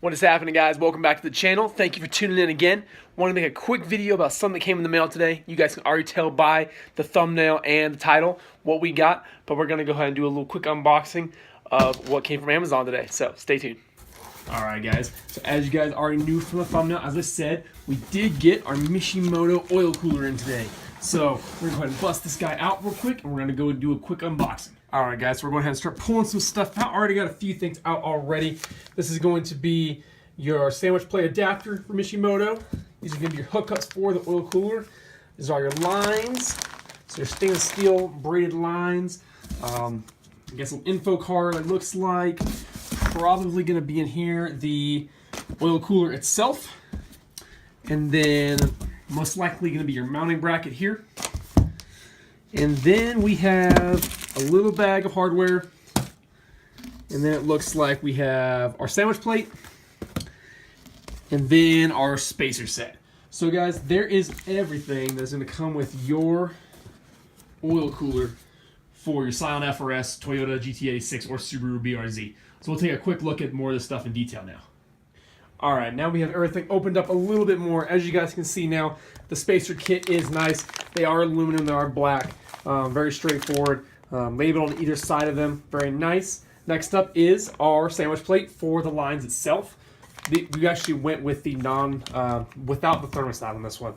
What is happening, guys? Welcome back to the channel. Thank you for tuning in again. Want to make a quick video about something that came in the mail today. You guys can already tell by the thumbnail and the title what we got, but we're going to go ahead and do a little quick unboxing of what came from Amazon today, so stay tuned. Alright guys, so as you guys already knew from the thumbnail, as I said, we did get our Mishimoto Oil Cooler in today. So we're going to go ahead and bust this guy out real quick, and we're going to go do a quick unboxing. Alright guys, so we're going ahead and start pulling some stuff out. I already got a few things out already. This is going to be your sandwich plate adapter for Mishimoto. These are going to be your hookups for the oil cooler. These are your lines. So your stainless steel braided lines. I guess some info card it looks like. Probably going to be in here the oil cooler itself. And then most likely going to be your mounting bracket here. And then we have a little bag of hardware, and then it looks like we have our sandwich plate, and then our spacer set. So guys, there is everything that's going to come with your oil cooler for your Scion FRS, Toyota GT86, or Subaru BRZ. So we'll take a quick look at more of this stuff in detail now. Alright, now we have everything opened up a little bit more. As you guys can see now, the spacer kit is nice. They are aluminum, they are black. Very straightforward. Label on either side of them, very nice. Next up is our sandwich plate for the lines itself. We actually went with the without the thermostat on this one.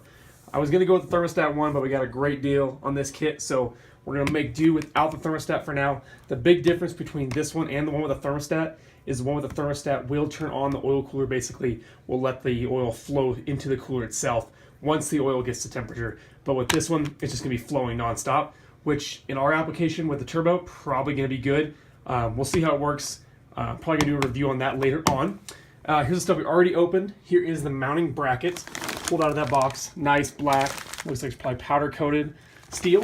I was going to go with the thermostat one, but we got a great deal on this kit, so we're going to make do without the thermostat for now. The big difference between this one and the one with the thermostat is the one with the thermostat will turn on the oil cooler, basically will let the oil flow into the cooler itself once the oil gets to temperature. But with this one, it's just going to be flowing nonstop, which in our application with the turbo, probably going to be good. We'll see how it works. Probably going to do a review on that later on. Here's the stuff we already opened. Here is the mounting bracket pulled out of that box. Nice black, looks like it's probably powder coated steel.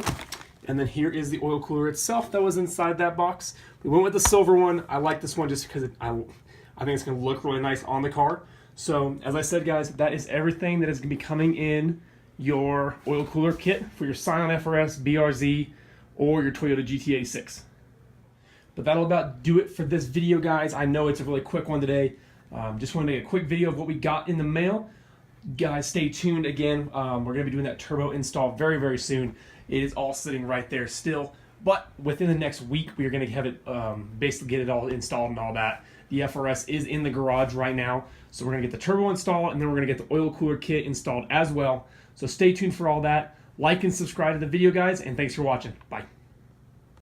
And then here is the oil cooler itself that was inside that box. We went with the silver one. I like this one just because I think it's going to look really nice on the car. So as I said, guys, that is everything that is going to be coming in your oil cooler kit for your Scion FRS, BRZ, or your Toyota GT86. But that'll about do it for this video, guys. I know it's a really quick one today. Just want to make a quick video of what we got in the mail. Guys, stay tuned again. We're going to be doing that turbo install very, very soon. It is all sitting right there still. But within the next week, we are going to have it, basically get it all installed and all that. The FRS is in the garage right now. So we're going to get the turbo installed, and then we're going to get the oil cooler kit installed as well. So stay tuned for all that. Like and subscribe to the video, guys, and thanks for watching. Bye.